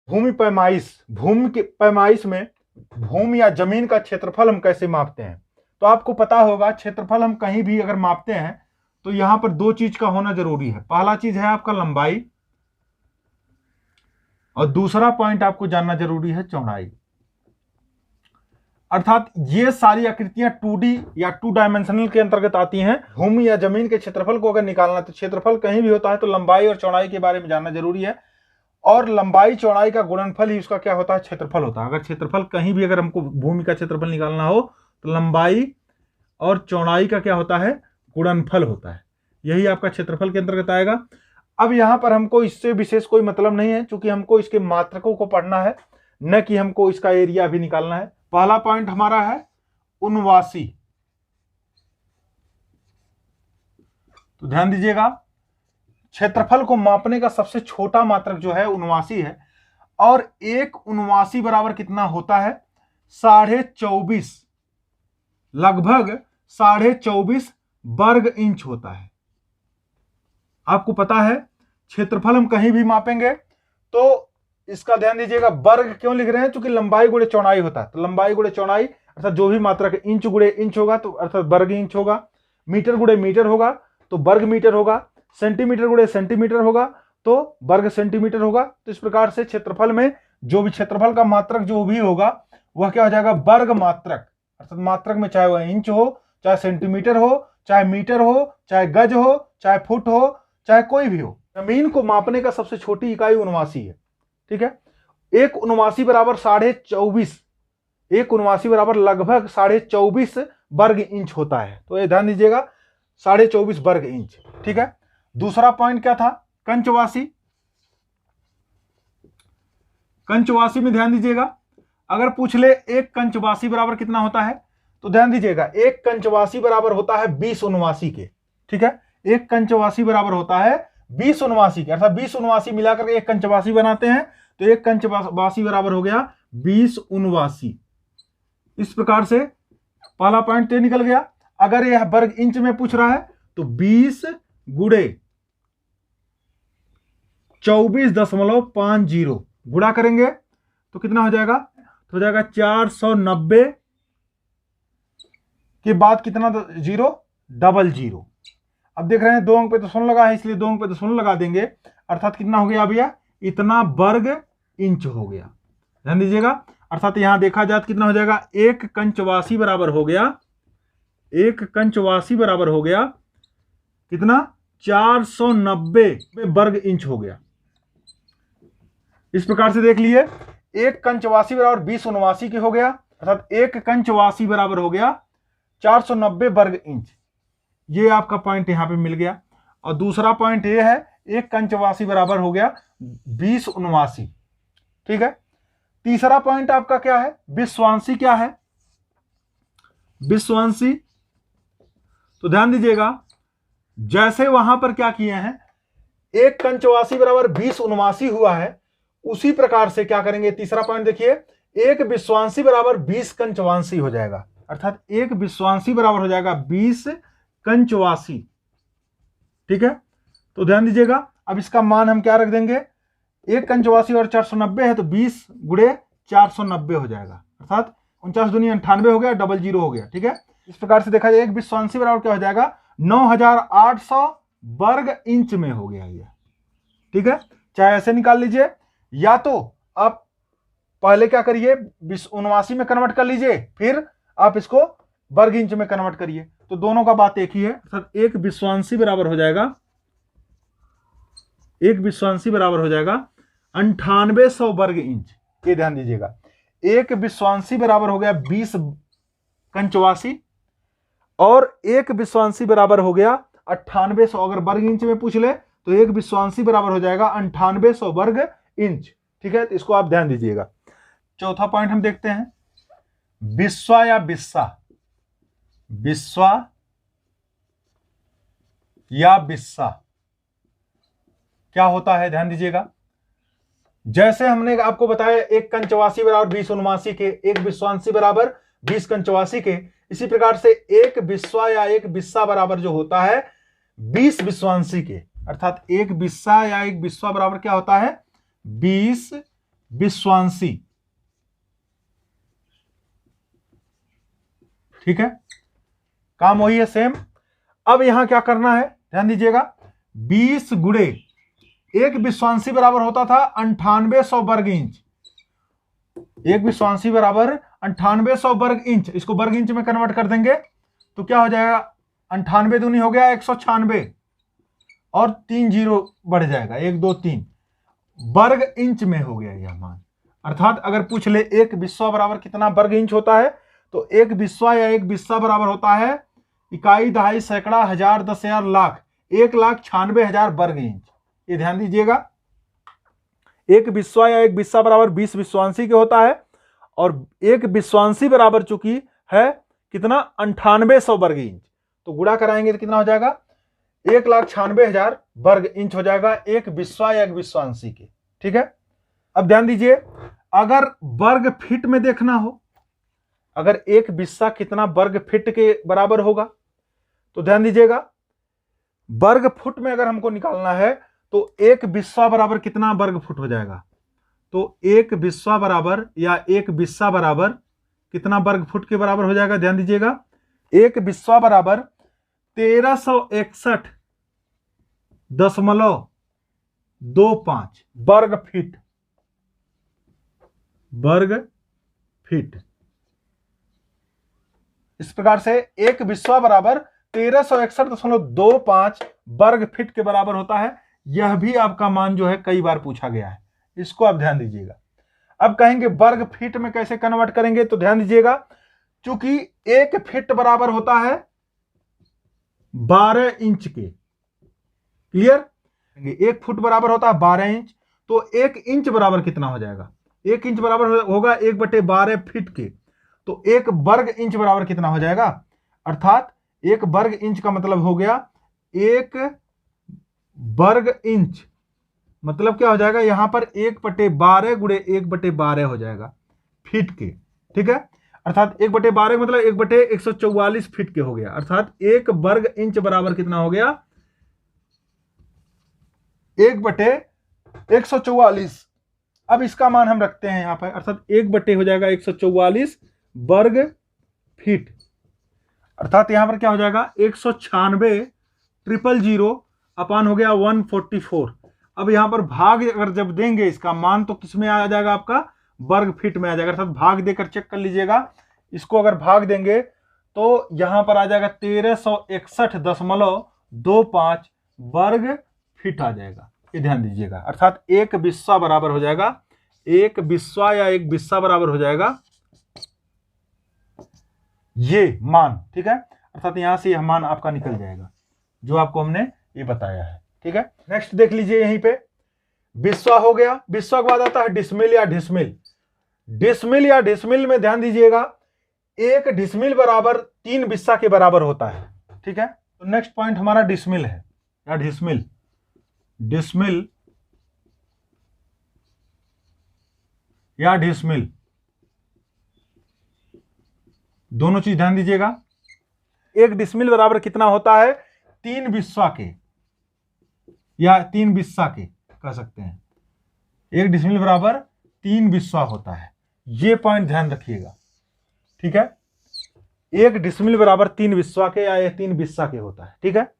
भूमि के पैमाइश में भूमि या जमीन का क्षेत्रफल हम कैसे मापते हैं। तो आपको पता होगा क्षेत्रफल हम कहीं भी अगर मापते हैं तो यहां पर दो चीज का होना जरूरी है। पहला चीज है आपका लंबाई और दूसरा पॉइंट आपको जानना जरूरी है चौड़ाई। अर्थात ये सारी आकृतियां 2D या 2 डायमेंशनल के अंतर्गत आती हैं। भूमि या जमीन के क्षेत्रफल को अगर निकालना तो क्षेत्रफल कहीं भी होता है तो लंबाई और चौड़ाई के बारे में जानना जरूरी है, और लंबाई चौड़ाई का गुणनफल ही उसका क्या होता है, क्षेत्रफल होता है। अगर क्षेत्रफल कहीं भी अगर हमको भूमि का क्षेत्रफल निकालना हो तो लंबाई और चौड़ाई का क्या होता है, गुणनफल होता है। यही आपका क्षेत्रफल के अंतर्गत आएगा। अब यहां पर हमको इससे विशेष कोई मतलब नहीं है, क्योंकि हमको इसके मात्रकों को पढ़ना है, न कि हमको इसका एरिया भी निकालना है। पहला पॉइंट हमारा है 79। तो ध्यान दीजिएगा, क्षेत्रफल को मापने का सबसे छोटा मात्रक जो है 79 है, और एक 79 बराबर कितना होता है, 24.5, लगभग 24.5 वर्ग इंच होता है। आपको पता है क्षेत्रफल हम कहीं भी मापेंगे तो इसका ध्यान दीजिएगा, वर्ग क्यों लिख रहे हैं, क्योंकि लंबाई गुणे चौड़ाई होता है। तो लंबाई गुणे चौड़ाई अर्थात जो भी मात्रक इंच गुणे इंच होगा तो अर्थात वर्ग इंच होगा, मीटर गुणे मीटर होगा तो वर्ग मीटर होगा, सेंटीमीटर गुणे सेंटीमीटर होगा तो वर्ग सेंटीमीटर होगा। तो इस प्रकार से क्षेत्रफल में जो भी क्षेत्रफल का मात्रक जो भी होगा वह क्या हो जाएगा, वर्ग मात्रक। अर्थात मात्रक में चाहे वह इंच हो, चाहे सेंटीमीटर हो, चाहे मीटर हो, चाहे गज हो, चाहे फुट हो, चाहे कोई भी हो। जमीन को मापने का सबसे छोटी इकाई 79 है। ठीक है, एक 79 बराबर 24.5, एक 79 बराबर लगभग 24.5 वर्ग इंच होता है। तो ये ध्यान दीजिएगा, 24.5 वर्ग इंच। ठीक है, दूसरा पॉइंट क्या था, कंचवासी। कंचवासी में ध्यान दीजिएगा, अगर पूछ ले एक कंचवासी बराबर कितना होता है, तो ध्यान दीजिएगा एक कंचवासी बराबर होता है 20 79 के। ठीक है, एक कंचवासी बराबर होता है 20 79 के, अर्थात 20 79 मिलाकर एक कंचवासी बनाते हैं, तो एक कंचवासी बराबर हो गया 20 79। इस प्रकार से पहला पॉइंट तो निकल गया। अगर यह वर्ग इंच में पूछ रहा है तो 20 गुणे 24.50 गुणा करेंगे तो कितना हो जाएगा, तो हो जाएगा 490 के बाद कितना जीरो, 00। अब देख रहे हैं 2 अंक पे दशमलव लगा है, इसलिए 2 अंक पे दशमलव लगा देंगे, अर्थात कितना हो गया भैया, इतना वर्ग इंच हो गया। ध्यान दीजिएगा, अर्थात यहां देखा जाए तो कितना हो जाएगा, एक कंचवासी बराबर हो गया, एक कंचवासी बराबर हो गया कितना, 490 वर्ग इंच हो गया। इस प्रकार से देख लिए, एक कंचवासी बराबर 20 79 के हो गया, अर्थात एक कंचवासी बराबर हो गया 490 वर्ग इंच। ये आपका पॉइंट यहां पे मिल गया। और दूसरा पॉइंट ये है, एक कंचवासी बराबर हो गया 20 79। ठीक है, तीसरा पॉइंट आपका क्या है, विश्वांशी क्या है, विश्वांशी। तो ध्यान दीजिएगा, जैसे वहां पर क्या किए हैं, एक कंचवासी बराबर 20 79 हुआ है, उसी प्रकार से क्या करेंगे, तीसरा पॉइंट देखिए, एक विश्वांशी बराबर 20 कंचवांशी हो जाएगा, अर्थात एक विश्वांशी बराबर हो जाएगा 20 कंचवासी। ठीक है, तो ध्यान दीजिएगा, अब इसका मान हम क्या रख देंगे, एक कंचवासी और 490 है तो 20 गुणे 490 हो जाएगा, अर्थात 49 दूनी 98 हो गया, 00 हो गया। ठीक है, इस प्रकार से देखा जाए एक विश्वांशी बराबर क्या हो जाएगा, 9800 वर्ग इंच में हो गया ये। ठीक है, चाहे ऐसे निकाल लीजिए, या तो आप पहले क्या करिए 79 में कन्वर्ट कर लीजिए, फिर आप इसको वर्ग इंच में कन्वर्ट करिए, तो दोनों का बात एक ही है। अर्थात एक विश्वांशी बराबर हो जाएगा, एक विश्वांशी बराबर हो जाएगा 9800 वर्ग इंच। ये ध्यान दीजिएगा, एक विश्वांशी बराबर हो गया 20 कंचवासी, और एक विश्वांशी बराबर हो गया 9800। अगर वर्ग इंच में पूछ ले तो एक विश्वांशी बराबर हो जाएगा 9800 वर्ग इंच। ठीक है, तो इसको आप ध्यान दीजिएगा। चौथा पॉइंट हम देखते हैं, बिस्वा या बिस्सा। बिस्वा या बिस्सा क्या होता है, ध्यान दीजिएगा। जैसे हमने आपको बताया एक कंचवासी बराबर 20 79 के, एक विश्वांशी बराबर 20 कंचवासी के, इसी प्रकार से एक बिस्वा या एक बिस्सा बराबर जो होता है 20 विश्वांशी के, अर्थात एक बिस्सा या एक बिस्वा बराबर क्या होता है 20 विश्वांसी। ठीक है, काम वही है सेम। अब यहां क्या करना है, ध्यान दीजिएगा, 20 गुणे एक विश्वांसी बराबर होता था 9800 वर्ग इंच। एक विश्वांसी बराबर 9800 वर्ग इंच, इसको वर्ग इंच में कन्वर्ट कर देंगे तो क्या हो जाएगा, 98 दूनी हो गया 196 और 3 जीरो बढ़ जाएगा, 1 2 3 वर्ग इंच में हो गया यह मान। अर्थात अगर पूछ ले एक बिस्वा बराबर कितना वर्ग इंच होता है, तो एक बिस्वा या एक बिस्सा बराबर होता है इकाई, दहाई, सैकड़ा, हजार, 10,000, लाख, 1,96,000 वर्ग इंच। ये ध्यान दीजिएगा, एक बिस्वा या एक बिस्सा बराबर 20 विश्वांसी के होता है, और एक विश्वांसी बराबर चूंकि है कितना, 9800 वर्ग इंच, तो गुणा कराएंगे तो कितना हो जाएगा, 1,96,000 वर्ग इंच हो जाएगा एक बिस्वा या एक विश्वांसी के। ठीक है, अब ध्यान दीजिए, अगर वर्ग फीट में देखना हो, अगर एक बिस्सा कितना वर्ग फीट के बराबर होगा, तो ध्यान दीजिएगा, वर्ग फुट में अगर हमको निकालना है तो एक बिस्सा बराबर कितना वर्ग फुट हो जाएगा, तो एक बिस्सा बराबर या एक बिस्सा बराबर कितना वर्ग फुट के बराबर हो जाएगा, ध्यान दीजिएगा, एक बिस्सा बराबर 1361.25 वर्ग फीट, वर्ग फीट। इस प्रकार से एक बिस्वा बराबर 1361.25 वर्ग फीट के बराबर होता है। यह भी आपका मान जो है कई बार पूछा गया है, इसको आप ध्यान दीजिएगा। अब कहेंगे वर्ग फीट में कैसे कन्वर्ट करेंगे, तो ध्यान दीजिएगा, चूंकि एक फीट बराबर होता है 12 इंच के, क्लियर, एक फुट बराबर होता है 12 इंच, तो एक इंच बराबर कितना हो जाएगा, एक इंच बराबर होगा 1/12 फीट के, तो एक वर्ग इंच बराबर कितना हो जाएगा, अर्थात एक वर्ग इंच का मतलब हो गया एक वर्ग इंच, मतलब क्या हो जाएगा, यहां पर 1/12 गुणे 1/12 हो जाएगा फीट के। ठीक है, अर्थात 1/12 मतलब 1/144 फीट के हो गया, अर्थात एक वर्ग इंच बराबर कितना हो गया, 1/144। अब इसका मान हम रखते हैं यहां पर, अर्थात 1/, हो जाएगा 144 वर्ग फीट, अर्थात यहां पर क्या हो जाएगा 196,000 अपान हो गया 144। अब यहां पर भाग अगर जब देंगे इसका मान, तो किस में आ जाएगा, आपका वर्ग फीट में आ जाएगा, अर्थात भाग देकर चेक कर लीजिएगा, इसको अगर भाग देंगे तो यहां पर आ जाएगा 1361.25 वर्ग फीट आ जाएगा। ये ध्यान दीजिएगा, अर्थात एक बिस्सा बराबर हो जाएगा, एक बिस्वा या एक बिस्सा बराबर हो जाएगा ये मान। ठीक है, अर्थात यहां से यह मान आपका निकल जाएगा जो आपको हमने ये बताया है। ठीक है, नेक्स्ट देख लीजिए, यहीं पे बिस्वा हो गया, बिस्वा के बाद आता है डिसमिल या डिसमिल। डिसमिल या डिसमिल में ध्यान दीजिएगा, एक डिसमिल बराबर 3 बिस्सा के बराबर होता है। ठीक है, तो नेक्स्ट पॉइंट हमारा डिसमिल है या डिसमिल। डिसमिल या डिसमिल, दोनों चीज ध्यान दीजिएगा। एक डिसमिल बराबर कितना होता है, 3 बिस्वा के या 3 बिस्सा के कह सकते हैं, एक डिसमिल बराबर 3 बिस्वा होता है, ये पॉइंट ध्यान रखिएगा। ठीक है, एक डिसमिल बराबर 3 बिस्वा के या 3 बिस्सा के होता है। ठीक है,